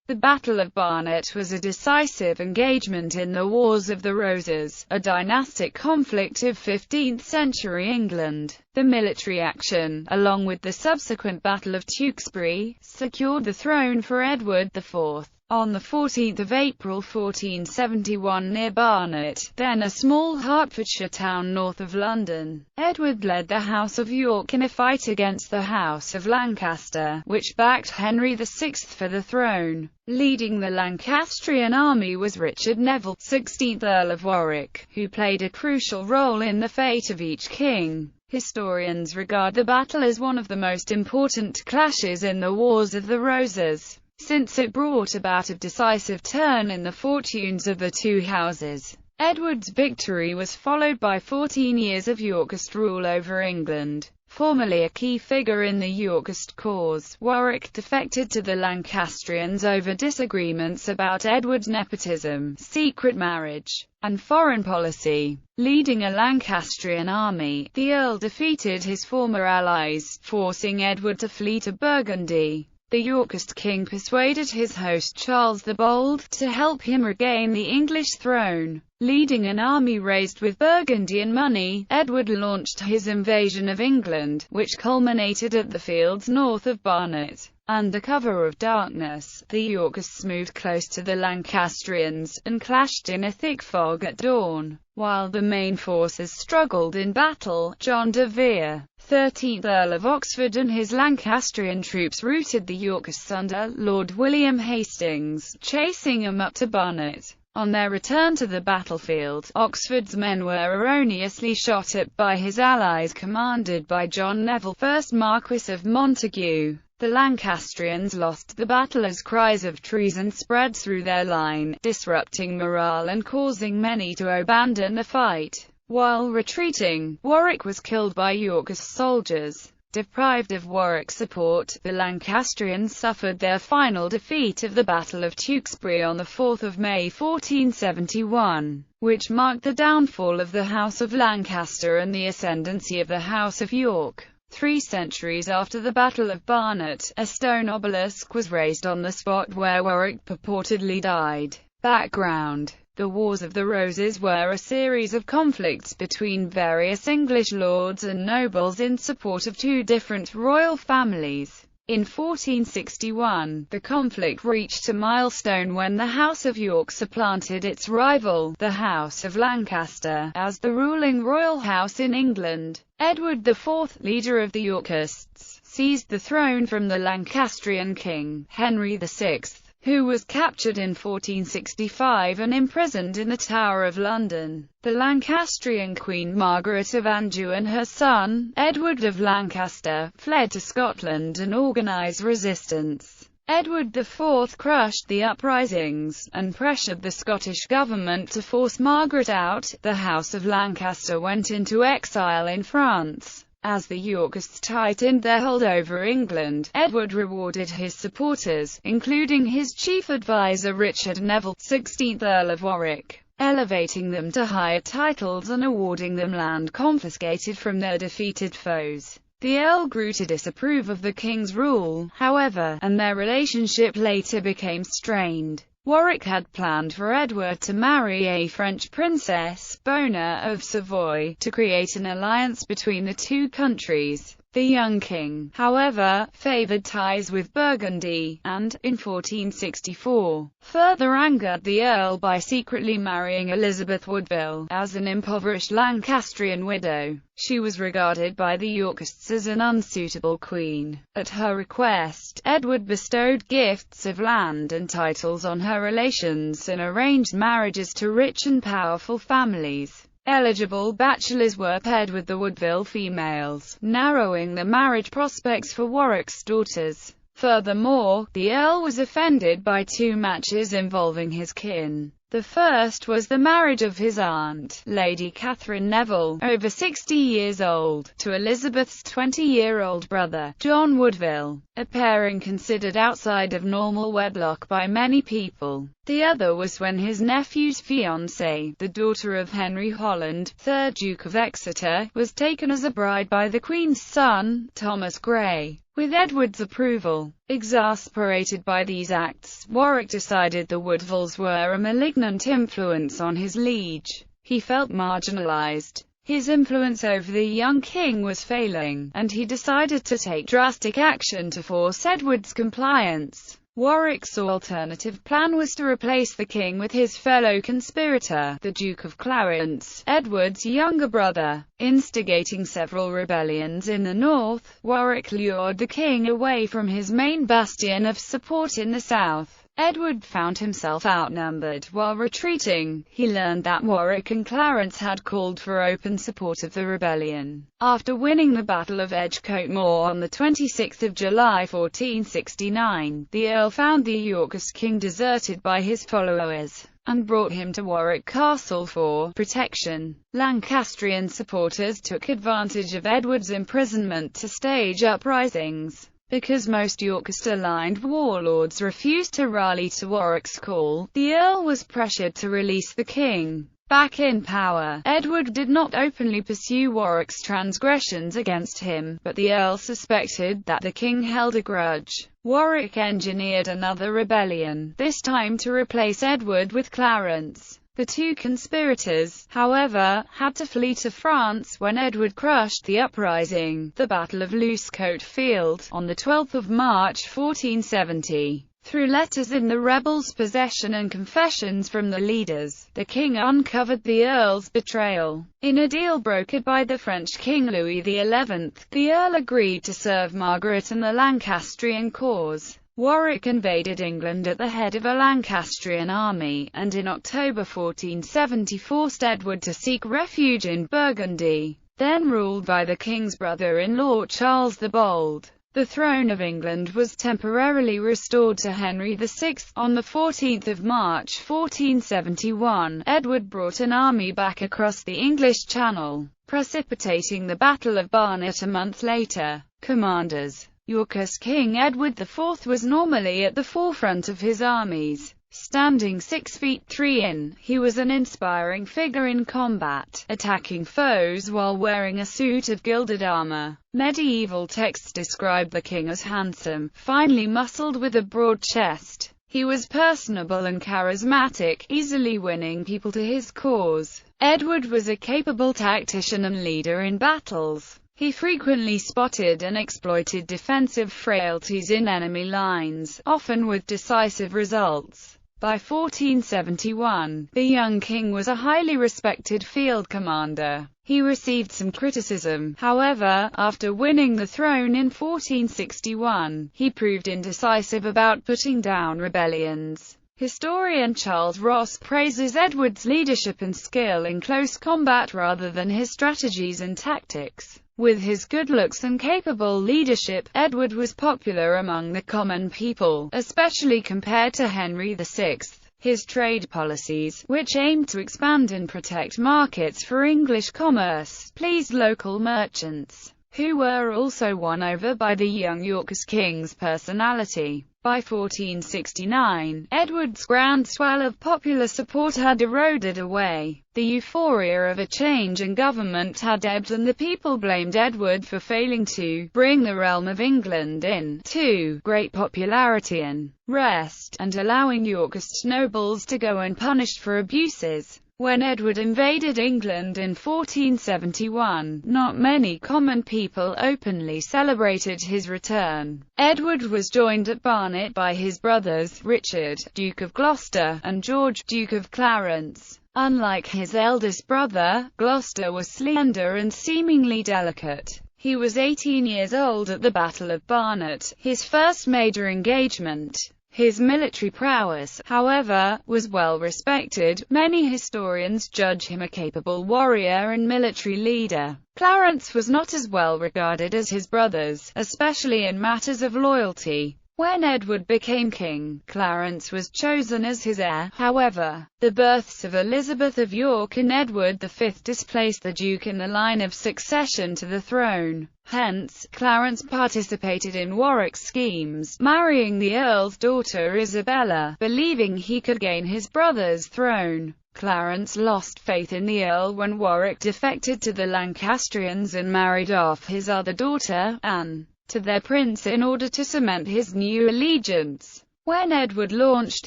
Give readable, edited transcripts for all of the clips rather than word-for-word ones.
The Battle of Barnet was a decisive engagement in the Wars of the Roses, a dynastic conflict of 15th-century England. The military action, along with the subsequent Battle of Tewkesbury, secured the throne for Edward IV. On 14 April 1471 near Barnet, then a small Hertfordshire town north of London, Edward led the House of York in a fight against the House of Lancaster, which backed Henry VI for the throne. Leading the Lancastrian army was Richard Neville, 16th Earl of Warwick, who played a crucial role in the fate of each king. Historians regard the battle as one of the most important clashes in the Wars of the Roses, since it brought about a decisive turn in the fortunes of the two houses. Edward's victory was followed by 14 years of Yorkist rule over England. Formerly a key figure in the Yorkist cause, Warwick defected to the Lancastrians over disagreements about Edward's nepotism, secret marriage, and foreign policy. Leading a Lancastrian army, the Earl defeated his former allies, forcing Edward to flee to Burgundy. The Yorkist king persuaded his host Charles the Bold to help him regain the English throne. Leading an army raised with Burgundian money, Edward launched his invasion of England, which culminated at the fields north of Barnet. Under cover of darkness, the Yorkists moved close to the Lancastrians, and clashed in a thick fog at dawn. While the main forces struggled in battle, John de Vere, 13th Earl of Oxford, and his Lancastrian troops routed the Yorkists under Lord William Hastings, chasing them up to Barnet. On their return to the battlefield, Oxford's men were erroneously shot at by his allies commanded by John Neville, 1st Marquess of Montague. The Lancastrians lost the battle as cries of treason spread through their line, disrupting morale and causing many to abandon the fight. While retreating, Warwick was killed by Yorkist soldiers. Deprived of Warwick's support, the Lancastrians suffered their final defeat of the Battle of Tewkesbury on 4 May 1471, which marked the downfall of the House of Lancaster and the ascendancy of the House of York. 3 centuries after the Battle of Barnet, a stone obelisk was raised on the spot where Warwick purportedly died. Background: the Wars of the Roses were a series of conflicts between various English lords and nobles in support of two different royal families. In 1461, the conflict reached a milestone when the House of York supplanted its rival, the House of Lancaster, as the ruling royal house in England. Edward IV, leader of the Yorkists, seized the throne from the Lancastrian king, Henry VI, who was captured in 1465 and imprisoned in the Tower of London. The Lancastrian Queen Margaret of Anjou and her son, Edward of Lancaster, fled to Scotland and organised resistance. Edward IV crushed the uprisings, and pressured the Scottish government to force Margaret out. The House of Lancaster went into exile in France. As the Yorkists tightened their hold over England, Edward rewarded his supporters, including his chief advisor Richard Neville, 16th Earl of Warwick, elevating them to higher titles and awarding them land confiscated from their defeated foes. The Earl grew to disapprove of the king's rule, however, and their relationship later became strained. Warwick had planned for Edward to marry a French princess, Bona of Savoy, to create an alliance between the two countries. The young king, however, favoured ties with Burgundy, and, in 1464, further angered the Earl by secretly marrying Elizabeth Woodville, as an impoverished Lancastrian widow. She was regarded by the Yorkists as an unsuitable queen. At her request, Edward bestowed gifts of land and titles on her relations and arranged marriages to rich and powerful families. Eligible bachelors were paired with the Woodville females, narrowing the marriage prospects for Warwick's daughters. Furthermore, the Earl was offended by 2 matches involving his kin. The first was the marriage of his aunt, Lady Catherine Neville, over 60 years old, to Elizabeth's 20-year-old brother, John Woodville, a pairing considered outside of normal wedlock by many people. The other was when his nephew's fiancée, the daughter of Henry Holland, 3rd Duke of Exeter, was taken as a bride by the Queen's son, Thomas Grey. with Edward's approval. Exasperated by these acts, Warwick decided the Woodvilles were a malignant influence on his liege. He felt marginalized. His influence over the young king was failing, and he decided to take drastic action to force Edward's compliance. Warwick's alternative plan was to replace the king with his fellow conspirator, the Duke of Clarence, Edward's younger brother. Instigating several rebellions in the north, Warwick lured the king away from his main bastion of support in the south. Edward found himself outnumbered while retreating. He learned that Warwick and Clarence had called for open support of the rebellion. After winning the Battle of Edgecote Moor on 26 July 1469, the Earl found the Yorkist king deserted by his followers, and brought him to Warwick Castle for protection. Lancastrian supporters took advantage of Edward's imprisonment to stage uprisings. Because most Yorkist-aligned warlords refused to rally to Warwick's call, the Earl was pressured to release the king. Back in power, Edward did not openly pursue Warwick's transgressions against him, but the Earl suspected that the king held a grudge. Warwick engineered another rebellion, this time to replace Edward with Clarence. The two conspirators, however, had to flee to France when Edward crushed the uprising. The Battle of Losecoat Field, on 12 March 1470. Through letters in the rebels' possession and confessions from the leaders, the king uncovered the Earl's betrayal. In a deal brokered by the French King Louis XI, the Earl agreed to serve Margaret and the Lancastrian cause. Warwick invaded England at the head of a Lancastrian army, and in October 1470 forced Edward to seek refuge in Burgundy, then ruled by the king's brother-in-law Charles the Bold. The throne of England was temporarily restored to Henry VI. On 14 March 1471, Edward brought an army back across the English Channel, precipitating the Battle of Barnet a month later. Commanders. Yorkist King Edward IV was normally at the forefront of his armies. Standing 6 feet 3 in, he was an inspiring figure in combat, attacking foes while wearing a suit of gilded armor. Medieval texts describe the king as handsome, finely muscled with a broad chest. He was personable and charismatic, easily winning people to his cause. Edward was a capable tactician and leader in battles. He frequently spotted and exploited defensive frailties in enemy lines, often with decisive results. By 1471, the young king was a highly respected field commander. He received some criticism, however, after winning the throne in 1461. He proved indecisive about putting down rebellions. Historian Charles Ross praises Edward's leadership and skill in close combat rather than his strategies and tactics. With his good looks and capable leadership, Edward was popular among the common people, especially compared to Henry VI. His trade policies, which aimed to expand and protect markets for English commerce, pleased local merchants, who were also won over by the young Yorkist king's personality. By 1469, Edward's groundswell of popular support had eroded away. The euphoria of a change in government had ebbed, and the people blamed Edward for failing to bring the realm of England into great popularity and rest, and allowing Yorkist nobles to go unpunished for abuses. When Edward invaded England in 1471, not many common people openly celebrated his return. Edward was joined at Barnet by his brothers, Richard, Duke of Gloucester, and George, Duke of Clarence. Unlike his eldest brother, Gloucester was slender and seemingly delicate. He was 18 years old at the Battle of Barnet, his first major engagement. His military prowess, however, was well respected. Many historians judge him a capable warrior and military leader. Clarence was not as well regarded as his brothers, especially in matters of loyalty. When Edward became king, Clarence was chosen as his heir. However, the births of Elizabeth of York and Edward V displaced the Duke in the line of succession to the throne. Hence, Clarence participated in Warwick's schemes, marrying the Earl's daughter Isabella, believing he could gain his brother's throne. Clarence lost faith in the Earl when Warwick defected to the Lancastrians and married off his other daughter, Anne. to their prince in order to cement his new allegiance. When Edward launched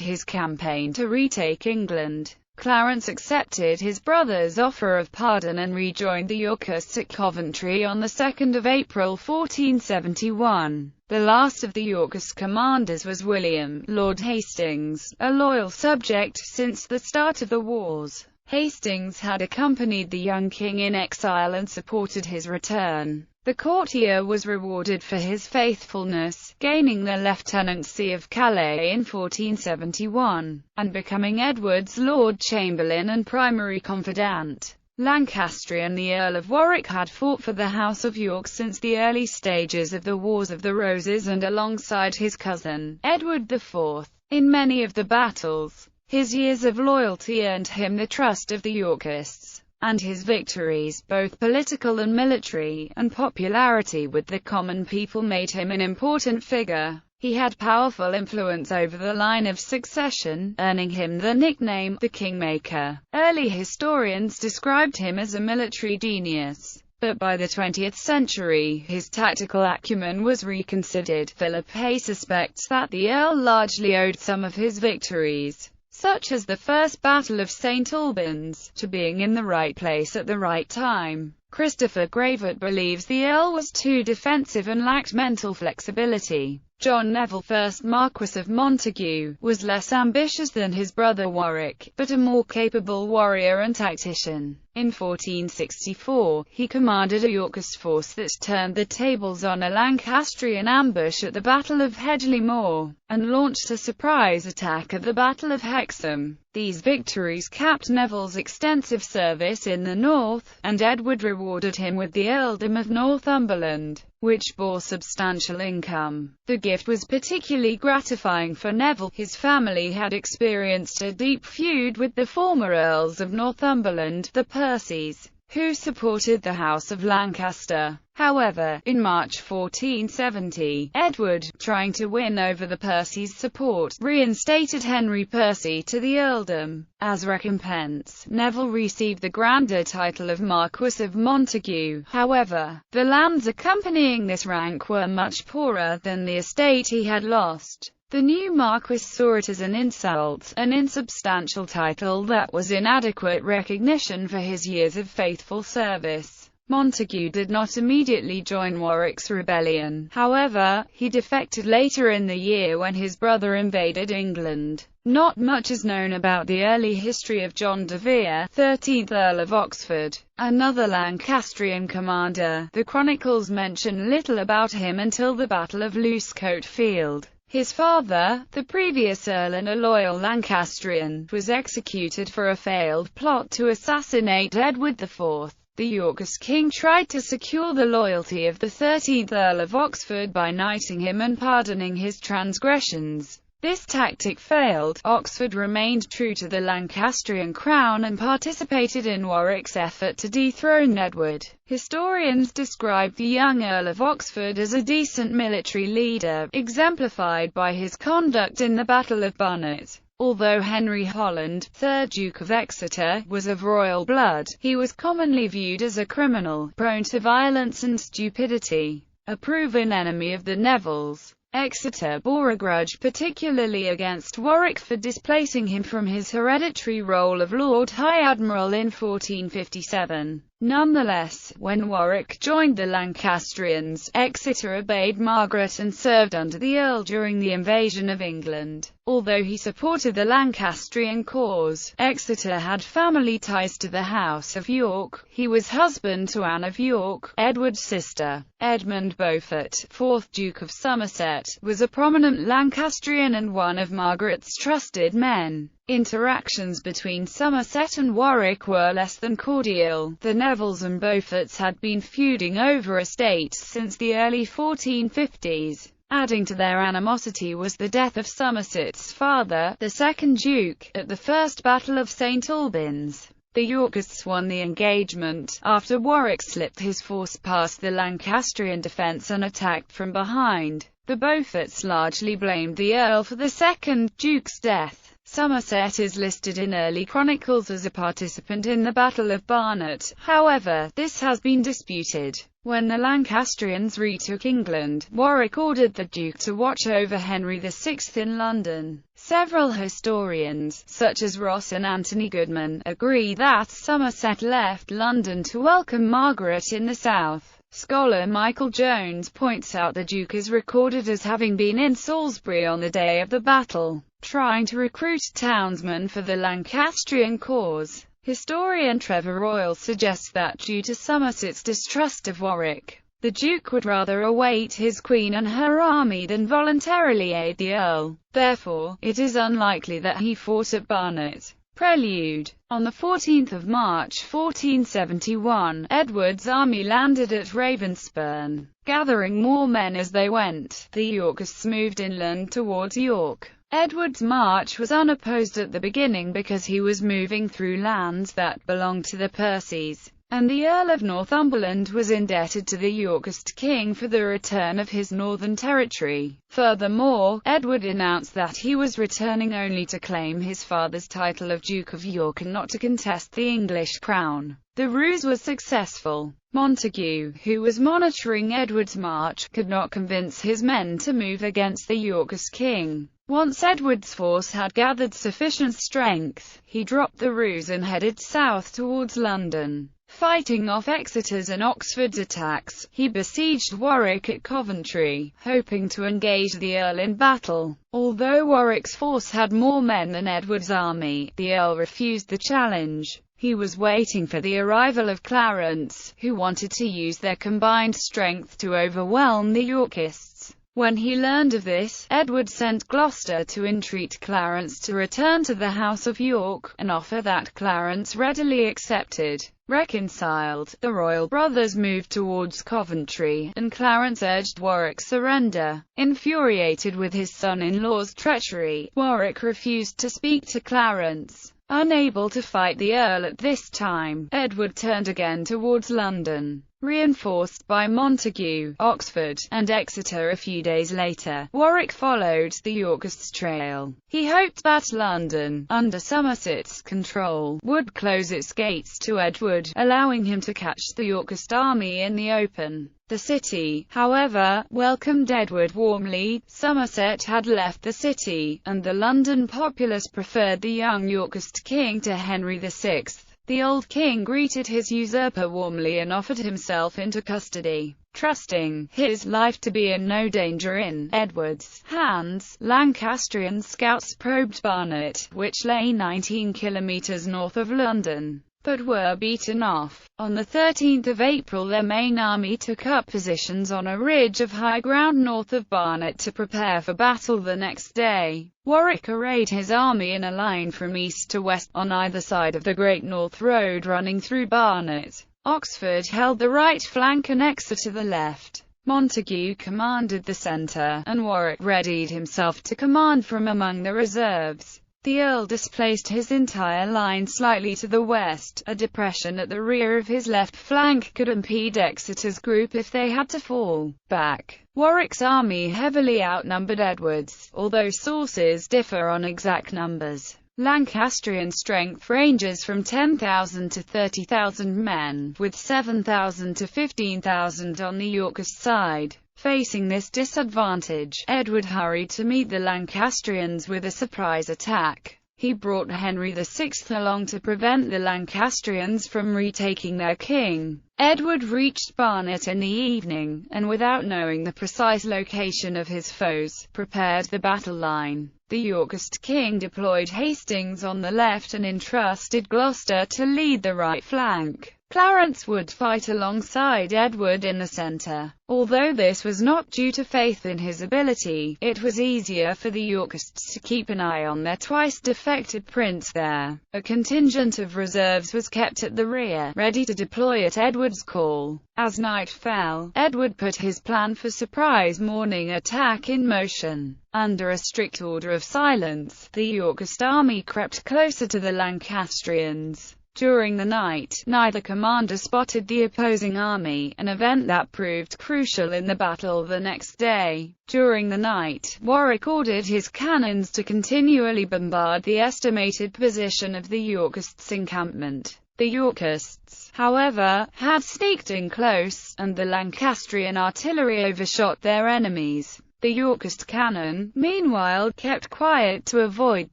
his campaign to retake England, Clarence accepted his brother's offer of pardon and rejoined the Yorkists at Coventry on the 2nd of April 1471. The last of the Yorkist commanders was William, Lord Hastings, a loyal subject since the start of the wars. Hastings had accompanied the young king in exile and supported his return. The courtier was rewarded for his faithfulness, gaining the lieutenancy of Calais in 1471, and becoming Edward's Lord Chamberlain and primary confidant. Lancastrian the Earl of Warwick had fought for the House of York since the early stages of the Wars of the Roses and alongside his cousin, Edward IV, in many of the battles. His years of loyalty earned him the trust of the Yorkists, and his victories, both political and military, and popularity with the common people made him an important figure. He had powerful influence over the line of succession, earning him the nickname, the Kingmaker. Early historians described him as a military genius, but by the 20th century, his tactical acumen was reconsidered. Philip Hay suspects that the Earl largely owed some of his victories, such as the First Battle of St. Albans, to being in the right place at the right time. Christopher Gravett believes the Earl was too defensive and lacked mental flexibility. John Neville, 1st Marquess of Montague, was less ambitious than his brother Warwick, but a more capable warrior and tactician. In 1464, he commanded a Yorkist force that turned the tables on a Lancastrian ambush at the Battle of Hedgley Moor, and launched a surprise attack at the Battle of Hexham. These victories capped Neville's extensive service in the north, and Edward rewarded him with the earldom of Northumberland, which bore substantial income. The gift was particularly gratifying for Neville. His family had experienced a deep feud with the former Earls of Northumberland, the Percys, who supported the House of Lancaster. However, in March 1470, Edward, trying to win over the Percys' support, reinstated Henry Percy to the earldom. As recompense, Neville received the grander title of Marquess of Montague. However, the lands accompanying this rank were much poorer than the estate he had lost. The new Marquess saw it as an insult, an insubstantial title that was inadequate recognition for his years of faithful service. Montague did not immediately join Warwick's rebellion. However, he defected later in the year when his brother invaded England. Not much is known about the early history of John de Vere, 13th Earl of Oxford, another Lancastrian commander. The chronicles mention little about him until the Battle of Losecoat Field. His father, the previous Earl and a loyal Lancastrian, was executed for a failed plot to assassinate Edward IV. The Yorkist king tried to secure the loyalty of the 13th Earl of Oxford by knighting him and pardoning his transgressions. This tactic failed. Oxford remained true to the Lancastrian crown and participated in Warwick's effort to dethrone Edward. Historians describe the young Earl of Oxford as a decent military leader, exemplified by his conduct in the Battle of Barnet. Although Henry Holland, 3rd Duke of Exeter, was of royal blood, he was commonly viewed as a criminal, prone to violence and stupidity. A proven enemy of the Nevilles, Exeter bore a grudge particularly against Warwick for displacing him from his hereditary role of Lord High Admiral in 1457. Nonetheless, when Warwick joined the Lancastrians, Exeter obeyed Margaret and served under the Earl during the invasion of England. Although he supported the Lancastrian cause, Exeter had family ties to the House of York. He was husband to Anne of York, Edward's sister. Edmund Beaufort, 4th Duke of Somerset, was a prominent Lancastrian and one of Margaret's trusted men. Interactions between Somerset and Warwick were less than cordial. The Nevilles and Beauforts had been feuding over estates since the early 1450s. Adding to their animosity was the death of Somerset's father, the 2nd Duke, at the First Battle of St. Albans. The Yorkists won the engagement, after Warwick slipped his force past the Lancastrian defence and attacked from behind. The Beauforts largely blamed the Earl for the 2nd Duke's death, Somerset is listed in early chronicles as a participant in the Battle of Barnet, however, this has been disputed. When the Lancastrians retook England, Warwick ordered the Duke to watch over Henry VI in London. Several historians, such as Ross and Anthony Goodman, agree that Somerset left London to welcome Margaret in the south. Scholar Michael Jones points out the Duke is recorded as having been in Salisbury on the day of the battle, trying to recruit townsmen for the Lancastrian cause. Historian Trevor Royal suggests that due to Somerset's distrust of Warwick, the Duke would rather await his queen and her army than voluntarily aid the Earl. Therefore, it is unlikely that he fought at Barnet. Prelude. On 14 March 1471, Edward's army landed at Ravenspurn, gathering more men as they went. The Yorkists moved inland towards York. Edward's march was unopposed at the beginning because he was moving through lands that belonged to the Percys, and the Earl of Northumberland was indebted to the Yorkist king for the return of his northern territory. Furthermore, Edward announced that he was returning only to claim his father's title of Duke of York and not to contest the English crown. The ruse was successful. Montague, who was monitoring Edward's march, could not convince his men to move against the Yorkist king. Once Edward's force had gathered sufficient strength, he dropped the ruse and headed south towards London. Fighting off Exeter's and Oxford's attacks, he besieged Warwick at Coventry, hoping to engage the Earl in battle. Although Warwick's force had more men than Edward's army, the Earl refused the challenge. He was waiting for the arrival of Clarence, who wanted to use their combined strength to overwhelm the Yorkists. When he learned of this, Edward sent Gloucester to entreat Clarence to return to the House of York, an offer that Clarence readily accepted. Reconciled, the royal brothers moved towards Coventry, and Clarence urged Warwick's surrender. Infuriated with his son-in-law's treachery, Warwick refused to speak to Clarence. Unable to fight the Earl at this time, Edward turned again towards London. Reinforced by Montague, Oxford, and Exeter a few days later, Warwick followed the Yorkists' trail. He hoped that London, under Somerset's control, would close its gates to Edward, allowing him to catch the Yorkist army in the open. The city, however, welcomed Edward warmly. Somerset had left the city, and the London populace preferred the young Yorkist king to Henry VI. The old king greeted his usurper warmly and offered himself into custody. Trusting his life to be in no danger in Edward's hands, Lancastrian scouts probed Barnet, which lay 19 kilometers north of London, but were beaten off. On 13 April their main army took up positions on a ridge of high ground north of Barnet to prepare for battle the next day. Warwick arrayed his army in a line from east to west, on either side of the Great North Road running through Barnet. Oxford held the right flank and Exeter the left. Montague commanded the centre, and Warwick readied himself to command from among the reserves. The Earl displaced his entire line slightly to the west. A depression at the rear of his left flank could impede Exeter's group if they had to fall back. Warwick's army heavily outnumbered Edward's, although sources differ on exact numbers. Lancastrian strength ranges from 10,000 to 30,000 men, with 7,000 to 15,000 on the Yorkist side. Facing this disadvantage, Edward hurried to meet the Lancastrians with a surprise attack. He brought Henry VI along to prevent the Lancastrians from retaking their king. Edward reached Barnet in the evening, and without knowing the precise location of his foes, prepared the battle line. The Yorkist king deployed Hastings on the left and entrusted Gloucester to lead the right flank. Clarence would fight alongside Edward in the centre. Although this was not due to faith in his ability, it was easier for the Yorkists to keep an eye on their twice-defected prince there. A contingent of reserves was kept at the rear, ready to deploy at Edward's call. As night fell, Edward put his plan for surprise morning attack in motion. Under a strict order of silence, the Yorkist army crept closer to the Lancastrians. During the night, neither commander spotted the opposing army, an event that proved crucial in the battle the next day. During the night, Warwick ordered his cannons to continually bombard the estimated position of the Yorkists' encampment. The Yorkists, however, had sneaked in close, and the Lancastrian artillery overshot their enemies. The Yorkist cannon, meanwhile, kept quiet to avoid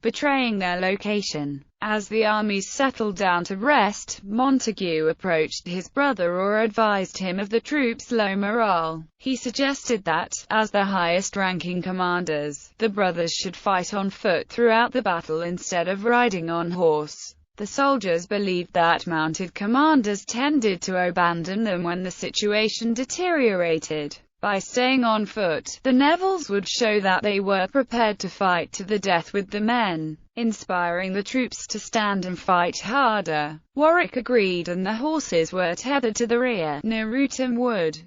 betraying their location. As the armies settled down to rest, Montague approached his brother or advised him of the troops' low morale. He suggested that, as the highest-ranking commanders, the brothers should fight on foot throughout the battle instead of riding on horse. The soldiers believed that mounted commanders tended to abandon them when the situation deteriorated. By staying on foot, the Nevilles would show that they were prepared to fight to the death with the men, inspiring the troops to stand and fight harder. Warwick agreed, and the horses were tethered to the rear, near Rootham Wood.